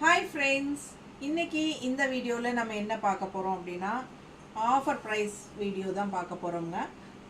Hi friends, இன்னைக்கு இந்த வீடியோல நம்ம என்ன பார்க்க போறோம் அப்படினா ஆஃபர் பிரைஸ் வீடியோ தான் பார்க்க போறோம்ங்க.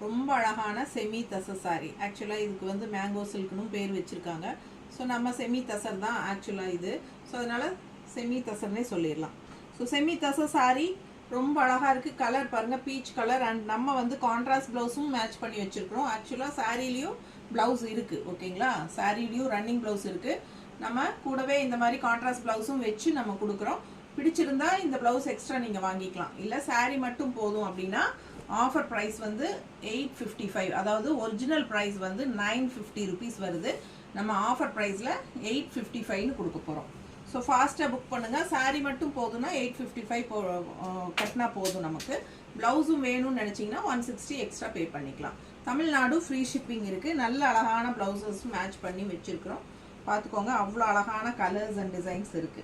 ரொம்ப அழகான செமி தசர் saree. Actually இதுக்கு வந்து மேங்கோ சில்க்னு பேர் வச்சிருக்காங்க. சோ நம்ம செமி தசர் தான் actually இது. சோ அதனால semi தசர்னே சொல்லிரலாம். So semi tussar saree ரொம்ப அழகா இருக்கு. கலர் பாருங்க பீச் கலர் and நம்ம வந்து கான்ட்ராஸ்ட் ப்ளவுஸும் மேட்ச் பண்ணி வச்சிருக்கோம். Actually சாரிலயும் ப்ளவுஸ் இருக்கு. ஓகேங்களா? சாரிலயும் ரன்னிங் ப்ளவுஸ் இருக்கு. நம்ம கூடவே இந்த மாதிரி கான்ட்ராஸ்ட் ப்ளவுஸும் வெச்சு நம்ம கொடுக்கிறோம். பிடிச்சிருந்தா இந்த ப்ளவுஸ் எக்ஸ்ட்ரா நீங்க வாங்கிக்கலாம். இல்ல saree மட்டும் போதும் அப்படினா ஆஃபர் பிரைஸ் வந்து 855. அதாவது ஒரிஜினல் பிரைஸ் வந்து 950 rupees வருது. நம்ம ஆஃபர் பிரைஸ்ல 855 னு கொடுக்க போறோம். சோ ஃபாஸ்டா புக் பண்ணுங்க. saree மட்டும் போதும்னா 855 கட்டினா போதும் நமக்கு. ப்ளவுஸும் வேணும்னு நினைச்சீங்கன்னா 160 எக்ஸ்ட்ரா பே பண்ணிக்கலாம். தமிழ்நாடு ஃப்ரீ ஷிப்பிங் இருக்கு. நல்ல அழகான ப்ளவுசஸ் மேட்ச் பண்ணி வெச்சிருக்கோம். பாத்துக்கோங்க அவ்வளவு அழகான கலர்ஸ் and டிசைன்ஸ் இருக்கு.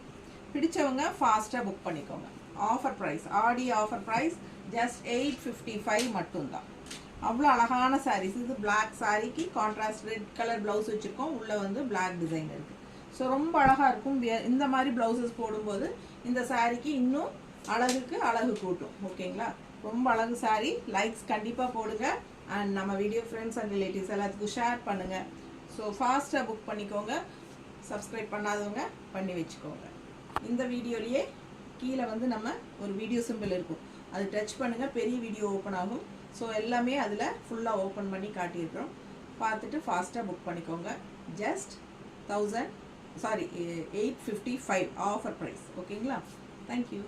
பிடிச்சவங்க ஃபாஸ்டா புக் பண்ணிக்கோங்க. Offer price Aadi offer price just 855 மட்டும் தான். அவ்வளவு அழகான sarees. இது black sareeக்கு கான்ட்ராஸ்ட் ரெட் கலர் ப்ளவுஸ் வச்சிருக்கோம். உள்ள வந்து black டிசைன் இருக்கு. சோ ரொம்ப அழகா இருக்கும். இந்த மாதிரி ப்ளவுசஸ் போடும்போது இந்த sareeக்கு இன்னும் அழகுக்கு அழகு கூட்டும். ஓகேங்களா? ரொம்ப அழகு saree. லைக்ஸ் கண்டிப்பா போடுங்க and நம்ம வீடியோ फ्रेंड्स and ரிலேட்டிவ்ஸ் எல்லாத்துக்கும் ஷேர் பண்ணுங்க. சோ ஃபாஸ்டா புக் பண்ணிக்கோங்க. சப்ஸ்கிரைப் பண்ணாதவங்க பண்ணி வெச்சுக்கோங்க. இந்த வீடியோலயே கீழ வந்து நம்ம ஒரு வீடியோ சிம்பல் இருக்கும். அது டச் பண்ணுங்க பெரிய வீடியோ ஓபன் ஆகும். சோ எல்லாமே அதுல ஃபுல்லா ஓபன் பண்ணி காட்டி இருக்கோம். பார்த்துட்டு ஃபாஸ்டா புக் பண்ணிக்கோங்க. just 855 offer price. ஓகேங்களா? Thank you.